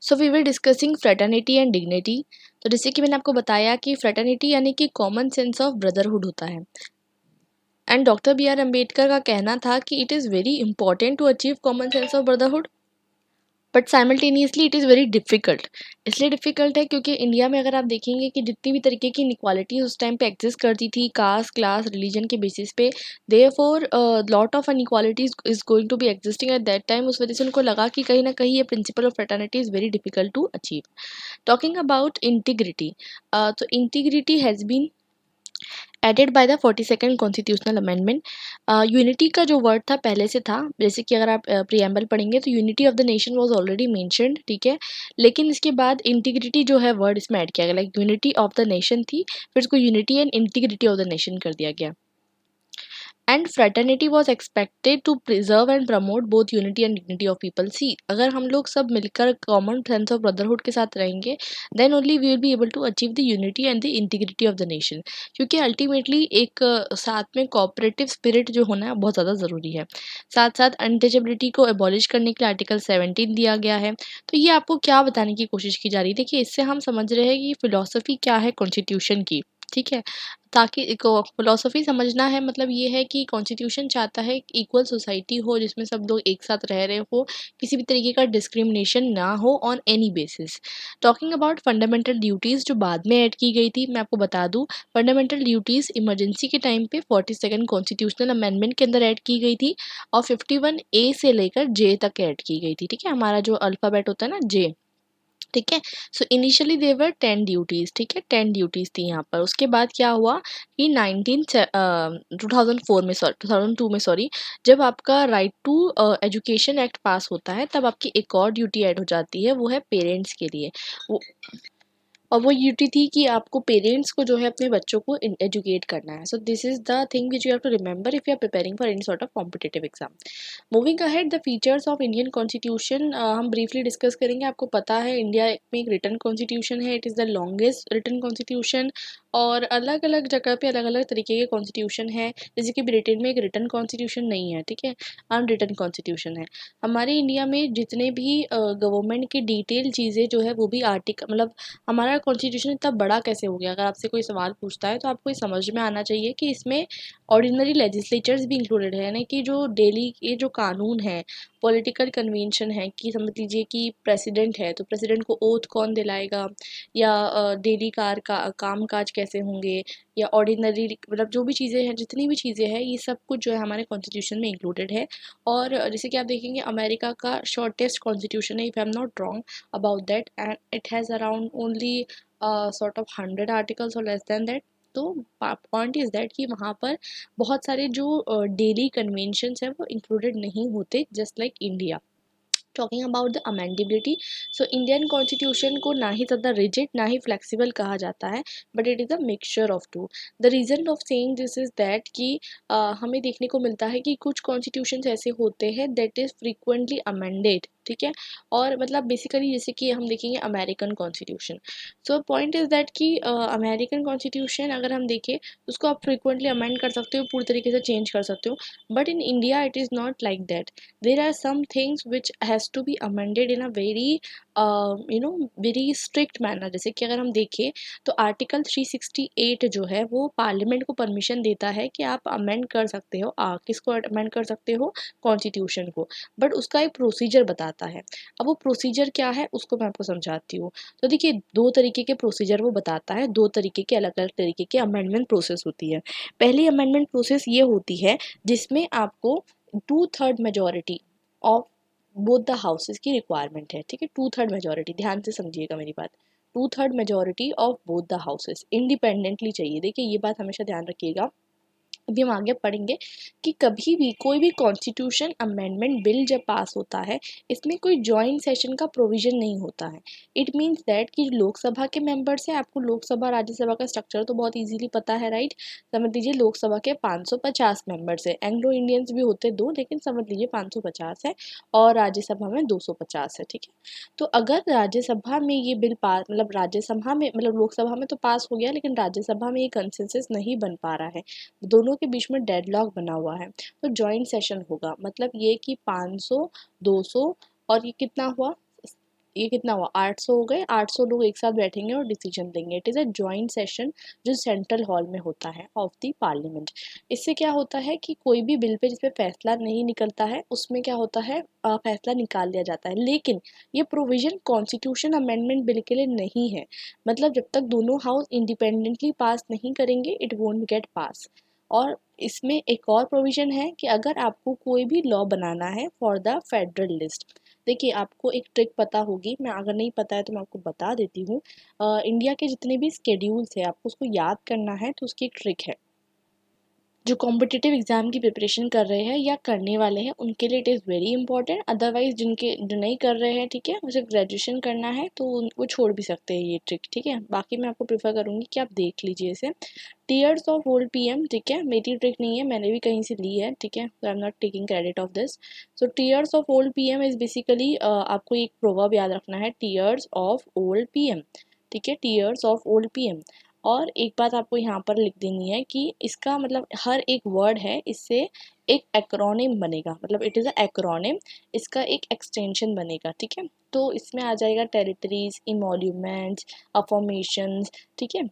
So we were discussing fraternity and dignity. तो जैसे कि मैंने आपको बताया कि फ्रेटर्निटी यानी कि कॉमन सेंस ऑफ ब्रदरहुड होता है। And doctor B R Ambedkar का कहना था कि it is very important to achieve common sense of brotherhood, but simultaneously it is very difficult. इसलिए डिफ़िकल्ट है क्योंकि इंडिया में अगर आप देखेंगे कि जितनी भी तरीके की इनक्वालिटी उस टाइम पे एग्जिस्ट करती थी कास्ट क्लास रिलीजन के बेसिस पे, therefore lot of inequalities is going to be existing at that time. उस वजह से उनको लगा कि कहीं ना कहीं ये principle of fraternity is very difficult to achieve. Talking about integrity, तो integrity has been added by the 42nd constitutional amendment. Unity का जो वर्ड था पहले से था, जैसे कि अगर आप प्रियम्बल पढ़ेंगे तो unity of the nation was already mentioned, ठीक है। लेकिन इसके बाद इंटीग्रिटी जो है वर्ड इसमें ऐड किया गया, like unity of the nation थी, फिर उसको unity and integrity of the nation कर दिया गया। And fraternity was expected to preserve and promote both unity and dignity of people. See, अगर हम लोग सब मिलकर कॉमन सेंस ऑफ ब्रदरहुड के साथ रहेंगे, then only we will be able to achieve the unity and the integrity of the nation. क्योंकि ultimately एक साथ में कोऑपरेटिव स्पिरिट जो होना है बहुत ज़्यादा ज़रूरी है। साथ साथ अनटचेबिलिटी को एबॉलिश करने के लिए आर्टिकल 17 दिया गया है। तो ये आपको क्या बताने की कोशिश की जा रही है? देखिए, इससे हम समझ रहे हैं कि फिलॉसफी क्या है कॉन्स्टिट्यूशन की, ठीक है। ताकि एक फिलॉसफी समझना है मतलब ये है कि कॉन्स्टिट्यूशन चाहता है इक्वल सोसाइटी हो जिसमें सब लोग एक साथ रह रहे हो, किसी भी तरीके का डिस्क्रिमिनेशन ना हो on any basis. Talking about fundamental duties जो बाद में ऐड की गई थी, मैं आपको बता दूं, फंडामेंटल ड्यूटीज़ इमरजेंसी के टाइम पे 42nd कॉन्स्टिट्यूशनल अमेंडमेंट के अंदर ऐड की गई थी और 51A से लेकर जे तक ऐड की गई थी, ठीक है। हमारा जो अल्फ़ाबेट होता है ना, जे, ठीक है। सो इनिशियली देवर 10 ड्यूटीज़, ठीक है, 10 ड्यूटीज़ थी यहाँ पर। उसके बाद क्या हुआ कि 2004 में, सॉरी 2002 में, सॉरी, जब आपका right to education act pass होता है तब आपकी एक और ड्यूटी ऐड हो जाती है, वो है पेरेंट्स के लिए। वो और वो ड्यूटी थी कि आपको पेरेंट्स को जो है अपने बच्चों को एजुकेट करना है। So this is the thing which you have to remember if you are preparing for any sort of competitive exam. Moving ahead, the features of Indian constitution हम ब्रीफली डिस्कस करेंगे। आपको पता है इंडिया में एक written constitution है, it is the longest written constitution. और अलग अलग जगह पे अलग अलग तरीके के कॉन्स्टिट्यूशन है, जैसे कि ब्रिटेन में एक रिटन कॉन्स्टिट्यूशन नहीं है, ठीक है, अनरिटन कॉन्स्टिट्यूशन है। हमारे इंडिया में जितने भी गवर्नमेंट की डिटेल चीज़ें जो है वो भी आर्टिकल, मतलब हमारा कॉन्स्टिट्यूशन इतना बड़ा कैसे हो गया, अगर आपसे कोई सवाल पूछता है तो आपको ये समझ में आना चाहिए कि इसमें ऑर्डिनरी लेजिस्लेचर्स भी इंक्लूडेड है, यानी कि जो डेली के जो कानून है, पॉलिटिकल कन्वेंशन है, कि समझ लीजिए कि प्रेसिडेंट है तो प्रेसिडेंट को ओथ कौन दिलाएगा, या डेली काम काज कैसे होंगे, या ऑर्डिनरी मतलब जो भी चीज़ें हैं, जितनी भी चीज़ें हैं, ये सब कुछ जो है हमारे कॉन्स्टिट्यूशन में इंक्लूडेड है। और जैसे कि आप देखेंगे अमेरिका का शॉर्टेस्ट कॉन्स्टिट्यूशन है, if I am not wrong about that, and it has around only sort of 100 articles or less than that। तो पॉइंट इज़ दैट कि वहाँ पर बहुत सारे जो डेली कन्वेंशंस हैं वो इंक्लूडेड नहीं होते, just like India. Talking about the amendability, so Indian constitution को ना ही ज़्यादा रिजिड ना ही फ्लेक्सिबल कहा जाता है, but it is a mixture of two. The reason of saying this is that कि हमें देखने को मिलता है कि कुछ कॉन्स्टिट्यूशन ऐसे होते हैं दैट इज़ फ्रीक्वेंटली अमेंडेड, ठीक है। और मतलब बेसिकली जैसे कि हम देखेंगे American constitution. So point is that कि अमेरिकन कॉन्स्टिट्यूशन अगर हम देखें उसको आप फ्रीक्वेंटली अमेंड कर सकते हो, पूरी तरीके से चेंज कर सकते हो, but in India it is not like that. there are some things which has to be amended in a very very strict manner। जैसे कि अगर हम देखें तो आर्टिकल 368 जो है वो पार्लियामेंट को परमिशन देता है कि आप अमेंड कर सकते हो, किसको अमेंड कर सकते हो, कॉन्स्टिट्यूशन को, बट उसका एक प्रोसीजर बताता है। अब वो प्रोसीजर क्या है उसको मैं आपको समझाती हूँ। तो देखिए, दो तरीके के प्रोसीजर वो बताता है, दो तरीके के अलग अलग तरीके के अमेंडमेंट प्रोसेस होती है। पहली अमेंडमेंट प्रोसेस ये होती है जिसमें आपको 2/3 majority of both the houses की रिक्वायरमेंट है, ठीक है। 2/3 मेजोरिटी, ध्यान से समझिएगा मेरी बात, 2/3 majority of both the houses independently चाहिए। देखिए, ये बात हमेशा ध्यान रखिएगा। अभी हम आगे पढ़ेंगे कि कभी भी कोई भी कॉन्स्टिट्यूशन अमेंडमेंट बिल जब पास होता है, इसमें कोई जॉइंट सेशन का प्रोविज़न नहीं होता है। इट मीन्स दैट कि लोकसभा के मेंबर्स हैं, आपको लोकसभा राज्यसभा का स्ट्रक्चर तो बहुत इजीली पता है, राइट। समझ लीजिए लोकसभा के 550 मेंबर्स हैं, एंग्लो इंडियंस भी होते दो, लेकिन समझ लीजिए 550 है, और राज्यसभा में 250 है, ठीक है। तो अगर राज्यसभा में ये बिल पास, मतलब राज्यसभा में, मतलब लोकसभा में तो पास हो गया, लेकिन राज्यसभा में ये कंसेंसस नहीं बन पा रहा है, दोनों के बीच में डेडलॉक बना हुआ है, तो जॉइंट सेशन होगा। मतलब ये कि 500, 200 और ये कितना हुआ, ये कितना हुआ, 800 हो गए, 800 लोग एक साथ बैठेंगे और डिसीजन देंगे। It is a joint session जो सेंट्रल हॉल में होता है ऑफ द पार्लियामेंट। इससे क्या होता है कि कोई भी बिल पे जिस पे फैसला नहीं निकलता है उसमें क्या होता है, फैसला निकाल लिया जाता है। लेकिन ये प्रोविज़न कॉन्स्टिट्यूशन अमेंडमेंट बिल के लिए नहीं है। मतलब जब तक दोनों हाउस इंडिपेंडेंटली पास नहीं करेंगे इट वोंट गेट पास। और इसमें एक और प्रोविज़न है कि अगर आपको कोई भी लॉ बनाना है फॉर द फेडरल लिस्ट, देखिए आपको एक ट्रिक पता होगी, मैं अगर नहीं पता है तो मैं आपको बता देती हूँ। इंडिया के जितने भी स्केड्यूल्स है आपको उसको याद करना है, तो उसकी एक ट्रिक है। जो कॉम्पिटिटिव एग्ज़ाम की प्रिपरेशन कर रहे हैं या करने वाले हैं उनके लिए it is very important. Otherwise जो नहीं कर रहे हैं, ठीक है, मुझे ग्रेजुएशन करना है तो वो छोड़ भी सकते हैं ये ट्रिक, ठीक है। बाकी मैं आपको प्रेफर करूँगी कि आप देख लीजिए इसे। टीयर्स ऑफ ओल्ड पीएम, ठीक है, मेरी ट्रिक नहीं है, मैंने भी कहीं से ली है, ठीक है, I am not taking credit of this. So tears of old PM is basically, आपको एक प्रोवर्ब याद रखना है, टीयर्स ऑफ ओल्ड पीएम, ठीक है, टीयर्स ऑफ ओल्ड पीएम। और एक बात आपको यहाँ पर लिख देनी है कि इसका मतलब हर एक वर्ड है, इससे एक एक्रोनिम बनेगा, मतलब इट इज़ अ एक्रोनिम, इसका एक एक्सटेंशन बनेगा, ठीक है। तो इसमें आ जाएगा टेरिटरीज, इमोल्यूमेंट्स, अफॉर्मेशंस, ठीक है।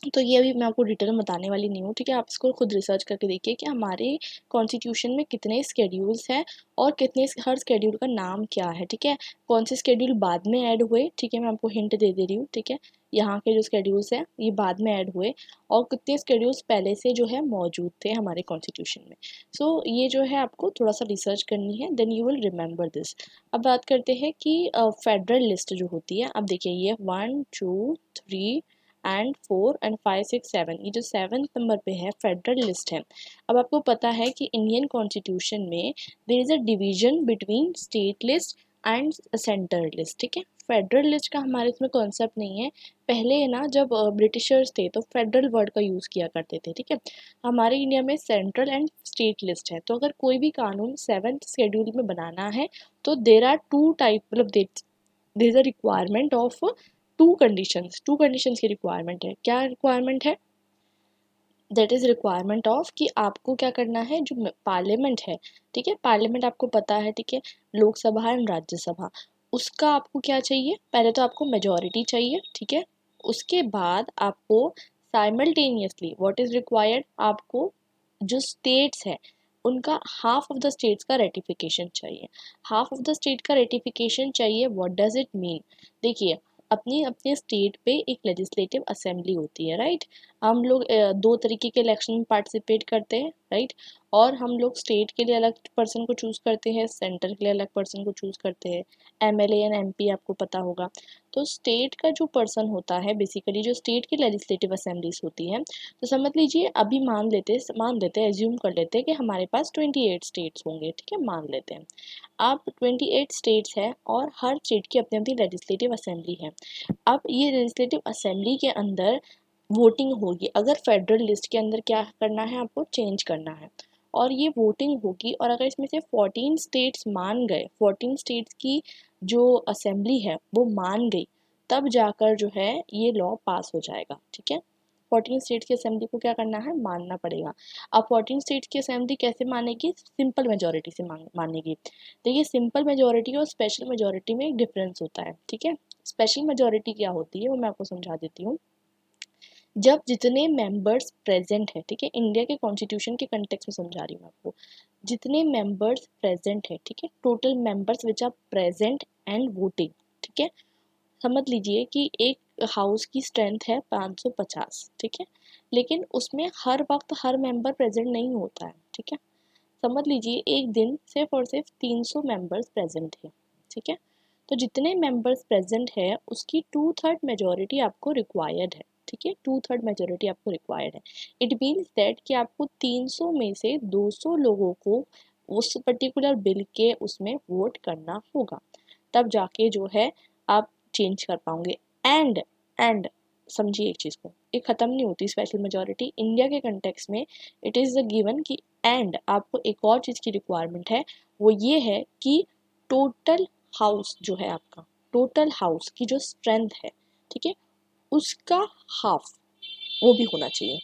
तो ये अभी मैं आपको डिटेल में बताने वाली नहीं हूँ, ठीक है। आप इसको खुद रिसर्च करके देखिए कि हमारे कॉन्स्टिट्यूशन में कितने स्केड्यूल्स हैं और कितने हर स्केड्यूल का नाम क्या है, ठीक है। कौन से स्केड्यूल बाद में ऐड हुए, ठीक है, मैं आपको हिंट दे रही हूँ, ठीक है। यहाँ के जो स्केड्यूल्स हैं ये बाद में ऐड हुए और कितने स्केड्यूल्स पहले से जो है मौजूद थे हमारे कॉन्स्टिट्यूशन में। सो ये जो है आपको थोड़ा सा रिसर्च करनी है, then you will remember this. अब बात करते हैं कि फेडरल लिस्ट जो होती है, अब देखिए ये 1 2 3 एंड 4 एंड 5 6 7, ये जो 7th नंबर पे है फेडरल लिस्ट है। अब आपको पता है कि इंडियन कॉन्स्टिट्यूशन में there is a division between state list and centre list, ठीक है। फेडरल लिस्ट का हमारे इसमें कॉन्सेप्ट नहीं है। पहले है ना, जब ब्रिटिशर्स थे तो फेडरल वर्ड का यूज़ किया करते थे, ठीक है। हमारे इंडिया में सेंट्रल एंड स्टेट लिस्ट है, तो अगर कोई भी कानून 7th शेड्यूल में बनाना है तो देर आर टू टाइप, मतलब there is a requirement of two conditions की रिक्वायरमेंट है। क्या रिक्वायरमेंट है? दैट इज रिक्वायरमेंट ऑफ कि आपको क्या करना है, जो पार्लियामेंट है, ठीक है, पार्लियामेंट आपको पता है, ठीक है, लोकसभा एंड राज्यसभा, उसका आपको क्या चाहिए, पहले तो आपको मेजोरिटी चाहिए, ठीक है। उसके बाद आपको साइमल्टेनियसली व्हाट इज रिक्वायर्ड, आपको जो स्टेट्स है उनका हाफ ऑफ द स्टेट्स का रेटिफिकेशन चाहिए। हाफ ऑफ द स्टेट का रेटिफिकेशन चाहिए, व्हाट डज इट मीन? देखिए, अपनी अपने स्टेट पे एक लेजिस्लेटिव असेंबली होती है, राइट। हम लोग दो तरीके के इलेक्शन में पार्टिसिपेट करते हैं, राइट। और हम लोग स्टेट के लिए अलग पर्सन को चूज़ करते हैं, सेंटर के लिए अलग पर्सन को चूज़ करते हैं, एमएलए एंड एमपी आपको पता होगा। तो स्टेट का जो पर्सन होता है, बेसिकली जो स्टेट की लेजिस्लेटिव असेंबलीज होती हैं, तो समझ लीजिए अभी मान लेते हैं, एज्यूम कर लेते हैं कि हमारे पास 28 स्टेट्स होंगे, ठीक है, मान लेते हैं। अब 28 स्टेट्स है और हर स्टेट की अपनी अपनी लेजिस्लेटिव असेंबली है। अब ये लेजिस्लेटिव असेंबली के अंदर वोटिंग होगी, अगर फेडरल लिस्ट के अंदर क्या करना है, आपको चेंज करना है। और ये वोटिंग होगी, और अगर इसमें से 14 स्टेट्स मान गए, 14 स्टेट्स की जो असेंबली है वो मान गई, तब जाकर जो है ये लॉ पास हो जाएगा, ठीक है। 14 स्टेट्स की असेंबली को क्या करना है, मानना पड़ेगा। अब 14 स्टेट्स की असेंबली कैसे मानेगी, सिंपल मेजोरिटी से मानेगी। देखिए, सिंपल मेजोरिटी और स्पेशल मेजोरिटी में एक डिफरेंस होता है, ठीक है। स्पेशल मेजोरिटी क्या होती है वो मैं आपको समझा देती हूँ। जब जितने मेंबर्स प्रेजेंट है, ठीक है, इंडिया के कॉन्स्टिट्यूशन के कंटेक्स्ट में समझा रही हूँ आपको, जितने मेंबर्स प्रेजेंट है, ठीक है, total members which are present and voting, ठीक है। समझ लीजिए कि एक हाउस की स्ट्रेंथ है 550, ठीक है, लेकिन उसमें हर वक्त हर मेंबर प्रेजेंट नहीं होता है, ठीक है। समझ लीजिए एक दिन सिर्फ और सिर्फ 300 मेंबर्स प्रेजेंट है, ठीक है। तो जितने मेंबर्स प्रेजेंट है उसकी 2/3 मेजोरिटी आपको रिक्वायर्ड है, ठीक है, 2/3 मेजोरिटी आपको रिक्वायर्ड है। इट मीन्स दैट कि आपको 300 में से 200 लोगों को उस पर्टिकुलर बिल के उसमें वोट करना होगा, तब जाके जो है आप चेंज कर पाओगे। एंड समझिए एक चीज़ को, ये ख़त्म नहीं होती स्पेशल मेजोरिटी इंडिया के कंटेक्स में। इट इज़ द गिवन कि एंड आपको एक और चीज़ की रिक्वायरमेंट है, वो ये है कि टोटल हाउस जो है आपका, टोटल हाउस की जो स्ट्रेंथ है, ठीक है, उसका हाफ वो भी होना चाहिए।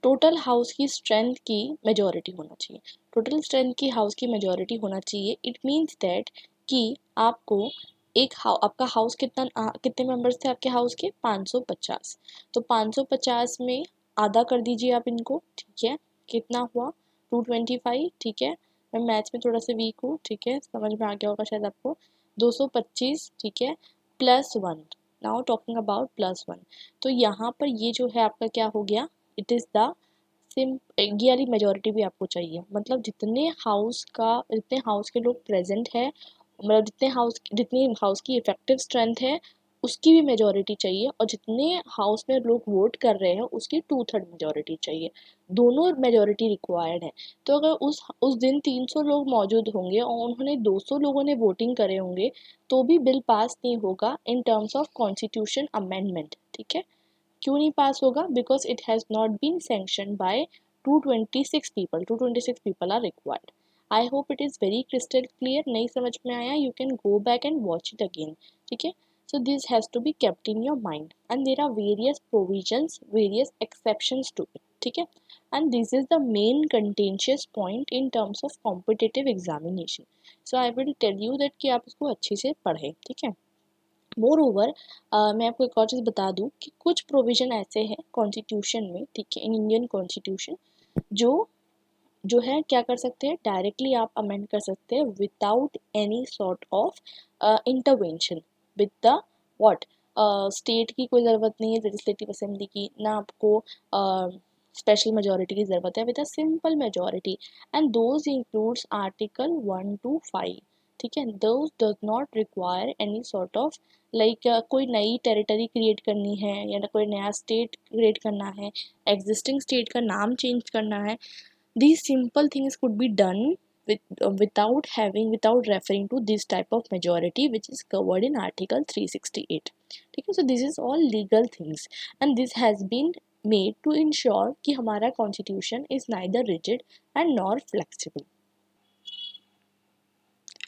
टोटल हाउस की स्ट्रेंथ की मेजॉरिटी होना चाहिए, टोटल स्ट्रेंथ की हाउस की मेजॉरिटी होना चाहिए। इट मीन्स दैट कि आपको आपका हाउस कितने मेंबर्स थे आपके हाउस के? 550। तो 550 में आधा कर दीजिए आप इनको, ठीक है। कितना हुआ? 225, ठीक है। मैं मैथ्स में थोड़ा सा वीक हूँ, ठीक है, समझ में आ गया होगा शायद आपको। 225, ठीक है, +1। नाउ टॉकिंग अबाउट +1, तो यहाँ पर ये जो है आपका क्या हो गया? इट इज़ द सिम ये वाली मेजोरिटी भी आपको चाहिए, मतलब जितने हाउस के लोग प्रेजेंट है, मतलब जितनी हाउस की इफेक्टिव स्ट्रेंथ है उसकी भी मेजोरिटी चाहिए, और जितने हाउस में लोग वोट कर रहे हैं उसकी 2/3 मेजोरिटी चाहिए। दोनों मेजोरिटी रिक्वायर्ड है। तो अगर उस दिन 300 लोग मौजूद होंगे और उन्होंने 200 लोगों ने वोटिंग करे होंगे तो भी बिल पास नहीं होगा in terms of constitution amendment, ठीक है। क्यों नहीं पास होगा? Because it has not been sanction by 226 people. 226 people are required. I hope it is very crystal clear. नहीं समझ में आया, you can go back and watch it again, ठीक है। So this has to be kept in your mind, and there are various provisions, various exceptions to it, ठीक है। and this is the main contentious point in terms of competitive examination. so I will tell you that कि आप इसको अच्छे से पढ़ें, ठीक है। मोर ओवर मैं आपको एक और चीज़ बता दूं कि कुछ प्रोविज़न ऐसे हैं कॉन्स्टिट्यूशन में, ठीक है, इन इंडियन कॉन्स्टिट्यूशन, जो जो है क्या कर सकते हैं, डायरेक्टली आप अमेंड कर सकते हैं without any sort of intervention with the what, state की कोई ज़रूरत नहीं है, लेजिस्लेटिव असेंबली की, ना आपको स्पेशल मेजोरिटी की ज़रूरत है, with a simple majority. And those includes article 1 to 5, ठीक है। Those does not require any sort of like कोई नई टेरिटरी क्रिएट करनी है या कोई नया स्टेट क्रिएट करना है, एग्जिस्टिंग स्टेट का नाम चेंज करना है। These simple things could be done without referring to this type of majority which is covered in Article 368, ठीक है। So this is all legal things, and this has been made to ensure कि हमारा constitution is neither rigid and nor flexible.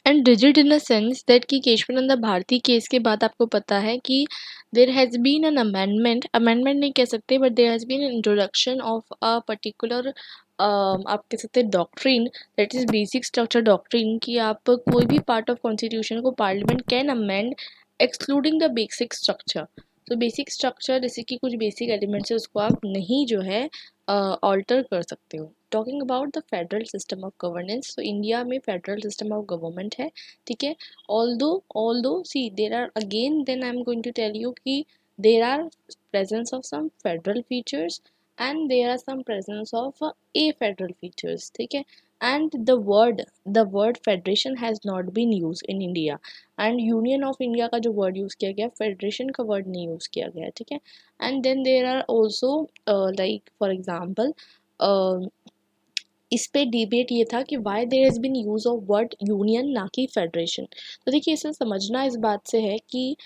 And rigid in a sense that कि Keshavananda Bharti case के बाद आपको पता है कि there has been an amendment नहीं कह सकते, but there has been an introduction of a particular आप कह सकते हैं doctrine, that is basic structure doctrine, कि आप कोई भी पार्ट ऑफ कॉन्स्टिट्यूशन को parliament can amend excluding the basic structure. तो बेसिक स्ट्रक्चर जैसे कि कुछ बेसिक एलिमेंट्स है उसको आप नहीं जो है ऑल्टर कर सकते हो। Talking about the federal system of governance, तो इंडिया में फेडरल सिस्टम ऑफ गवर्नमेंट है, ठीक है। Although see there are again then I am going to tell you कि there are presence of some federal features and there are some presence of a federal features, ठीक है। and the word federation has not been used in India, and union of India का जो word use किया गया, federation का word नहीं use किया गया, ठीक है। and then there are also like for example इस पे डिबेट ये था कि why there has been use of word union ना कि फेडरेशन। तो देखिए इसे समझना इस बात से है कि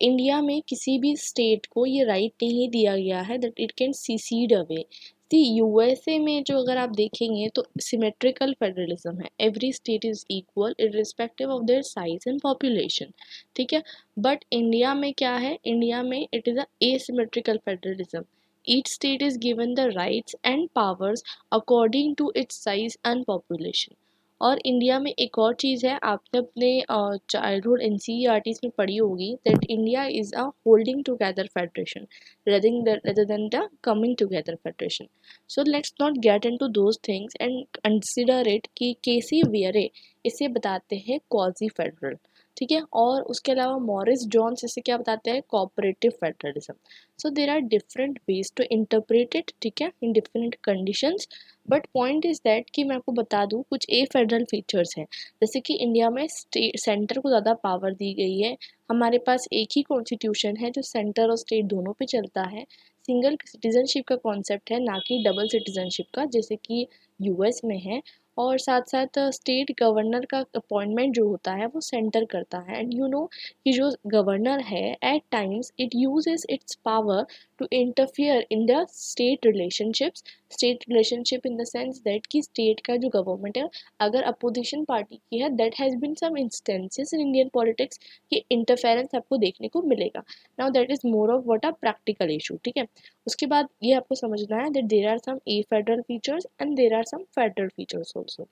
इंडिया में किसी भी स्टेट को ये राइट नहीं दिया गया है that it can secede away. The USA में जो अगर आप देखेंगे तो सिमेट्रिकल फेडरलिज्म है, every state is equal irrespective of their size and population, ठीक है। बट इंडिया में क्या है, इंडिया में it is a asymmetrical federalism. Each state is given the rights and powers according to its size and population. और India में एक और चीज़ है, आपने अपने चाइल्डहुड एनसीईआरटीज़ में पढ़ी होगी that India is a holding together federation rather than the coming together federation. So let's not get into those things and consider it कि केसी वेरे इसे बताते हैं क्वाजी फेडरल, ठीक है। और उसके अलावा मॉरिस जॉन्स इसे क्या बताते हैं, cooperative federalism. So there are different ways to interpret it, ठीक है, in different conditions. But point is that कि मैं आपको बता दूं कुछ ए फेडरल फीचर्स हैं, जैसे कि इंडिया में सेंटर को ज़्यादा पावर दी गई है, हमारे पास एक ही कॉन्स्टिट्यूशन है जो सेंटर और स्टेट दोनों पे चलता है, सिंगल सिटीजनशिप का कॉन्सेप्ट है ना कि डबल सिटीजनशिप का जैसे कि यूएस में है, और साथ साथ स्टेट गवर्नर का अपॉइंटमेंट जो होता है वो सेंटर करता है। एंड यू नो कि जो गवर्नर है at times it uses its power to interfere in the state relationship in the sense that कि स्टेट का जो गवर्नमेंट है अगर अपोजिशन पार्टी की है, that has been some instances in Indian politics कि इंटरफेरेंस आपको देखने को मिलेगा। Now that is more of what a practical issue, ठीक है। उसके बाद ये आपको समझना है that there are some a federal features and there are some federal features also.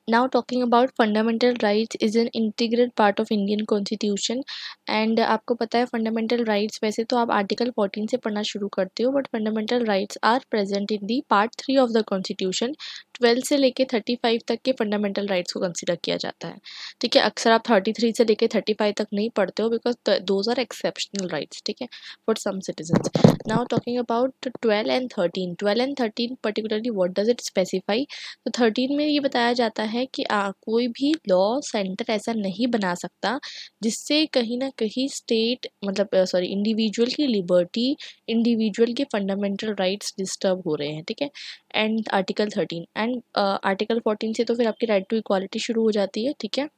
Now talking about fundamental rights is an integral part of Indian Constitution and आपको पता है fundamental rights वैसे तो आप आर्टिकल 14 से पढ़ना शुरू करते हो but fundamental rights are present in the part 3 of the constitution 12 से लेके 35 तक के fundamental rights को consider किया जाता है ठीक है अक्सर आप 33 से लेके 35 तक नहीं पढ़ते हो because those are exceptional rights ठीक है for some citizens. Now talking about 12 and 13 12 and 13 particularly what does it specify तो 13 में ये बताया जाता है कि कोई भी लॉ सेंटर ऐसा नहीं बना सकता जिससे कहीं ना कहीं स्टेट मतलब सॉरी इंडिविजुअल की लिबर्टी इंडिविजुअल के फंडामेंटल राइट्स डिस्टर्ब हो रहे हैं ठीक है एंड आर्टिकल 13 एंड आर्टिकल 14 से तो फिर आपकी राइट टू इक्वालिटी शुरू हो जाती है ठीक है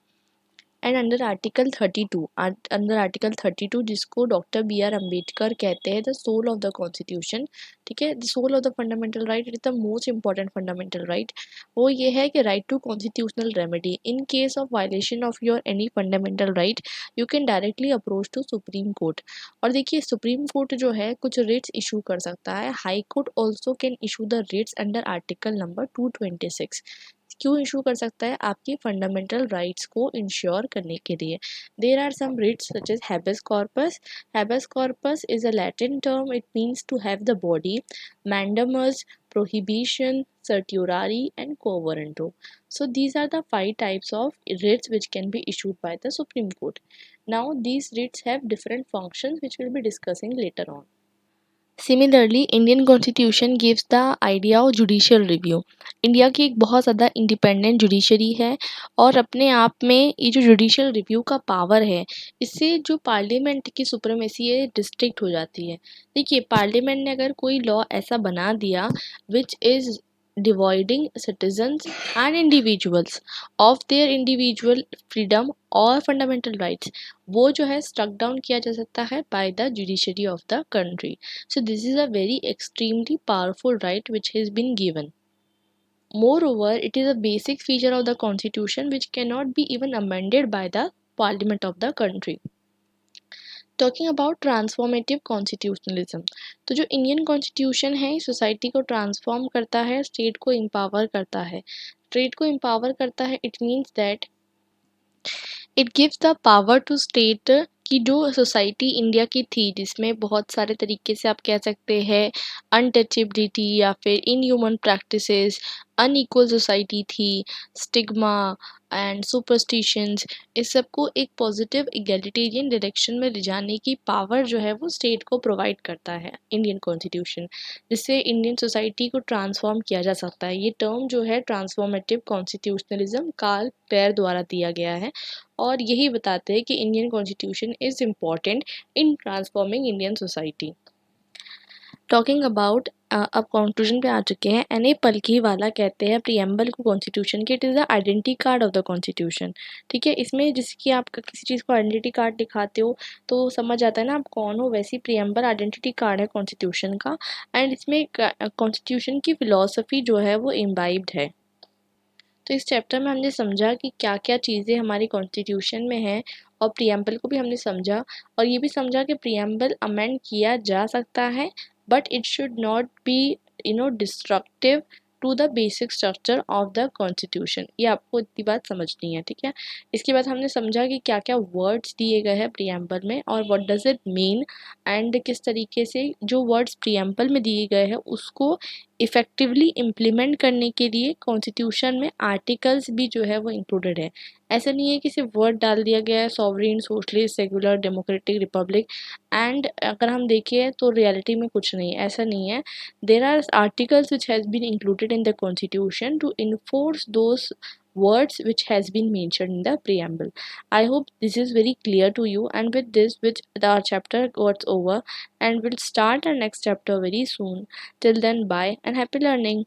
and under article 32 under article 32 जिसको डॉक्टर बी आर अम्बेडकर कहते हैं the soul of the constitution ठीक है the soul of the fundamental right it is the most important fundamental right वो ये है कि right to constitutional remedy in case of violation of your any fundamental right you can directly approach to supreme court और देखिए supreme court जो है कुछ Ritz issue कर सकता है high court also can issue the writs under article number 226 क्यों issue कर सकता है आपकी फंडामेंटल राइट्स को इंश्योर करने के लिए there are some writs such as habeas corpus is a Latin term it means to have the body mandamus prohibition certiorari and quo warranto so these are the five types of writs which can be issued by the supreme court now these writs have different functions which we'll be discussing later on. Similarly Indian constitution gives the idea of judicial review India की एक बहुत ज़्यादा independent judiciary है और अपने आप में ये जो जुडिशियल रिव्यू का पावर है इससे जो पार्लियामेंट की सुप्रीमेसी है डिस्ट्रिक्ट हो जाती है देखिए पार्लियामेंट ने अगर कोई लॉ ऐसा बना दिया which is dividing citizens and individuals of their individual freedom और fundamental rights वो जो है स्ट्रक डाउन किया जा सकता है by the judiciary of the country so this is a very extremely powerful right which has been given. Moreover, it is a basic feature of the constitution which cannot be even amended by the parliament of the country. Talking about transformative constitutionalism तो जो Indian constitution है society को transform करता है state को empower करता है state को एम्पावर करता है it means that it gives the power to state कि जो सोसाइटी इंडिया की थी जिसमें बहुत सारे तरीके से आप कह सकते हैं अनटचेबिलिटी या फिर इनह्यूमन प्रैक्टिसेस अनइक्वल सोसाइटी थी स्टिग्मा एंड सुपरस्टिशंस इस सबको एक पॉजिटिव इगैलिटेरियन डायरेक्शन में ले जाने की पावर जो है वो स्टेट को प्रोवाइड करता है इंडियन कॉन्स्टिट्यूशन जिससे इंडियन सोसाइटी को ट्रांसफॉर्म किया जा सकता है ये टर्म जो है ट्रांसफॉर्मेटिव कॉन्स्टिट्यूशनलिज्म कार्ल क्लेयर द्वारा दिया गया है और यही बताते हैं कि Indian constitution is important in transforming Indian society talking about अब कंक्लूजन पे आ चुके हैं एन ए पलकीवाला कहते हैं प्रियम्बल को कॉन्स्टिट्यूशन के it is the identity card of the constitution ठीक है इसमें जिसकी आप किसी चीज़ को आइडेंटिटी कार्ड दिखाते हो तो समझ आता है ना आप कौन हो वैसी प्रियम्बल आइडेंटिटी कार्ड है कॉन्स्टिट्यूशन का एंड इसमें कॉन्स्टिट्यूशन की फिलॉसफी जो है वो इम्बाइब्ड है तो इस चैप्टर में हमने समझा कि क्या क्या चीज़ें हमारी कॉन्स्टिट्यूशन में हैं और प्रियम्बल को भी हमने समझा और ये भी समझा कि प्रियम्बल अमेंड किया जा सकता है but it should not be destructive to the basic structure of the constitution ये आपको इतनी बात समझनी है ठीक है इसके बाद हमने समझा कि क्या क्या वर्ड्स दिए गए हैं प्रियम्बल में और what does it mean and किस तरीके से जो वर्ड्स प्रियम्बल में दिए गए हैं उसको इफ़ेक्टिवली इम्प्लीमेंट करने के लिए कॉन्स्टिट्यूशन में आर्टिकल्स भी जो है वो इंक्लूडेड है ऐसा नहीं है कि सिर्फ वर्ड डाल दिया गया है sovereign socialist secular democratic Republic and अगर हम देखें तो रियलिटी में कुछ नहीं ऐसा नहीं है there are articles which has been included in the constitution to enforce those words which has been mentioned in the preamble. I hope this is very clear to you and with this which our chapter got over and we'll start our next chapter very soon. Till then bye and happy learning.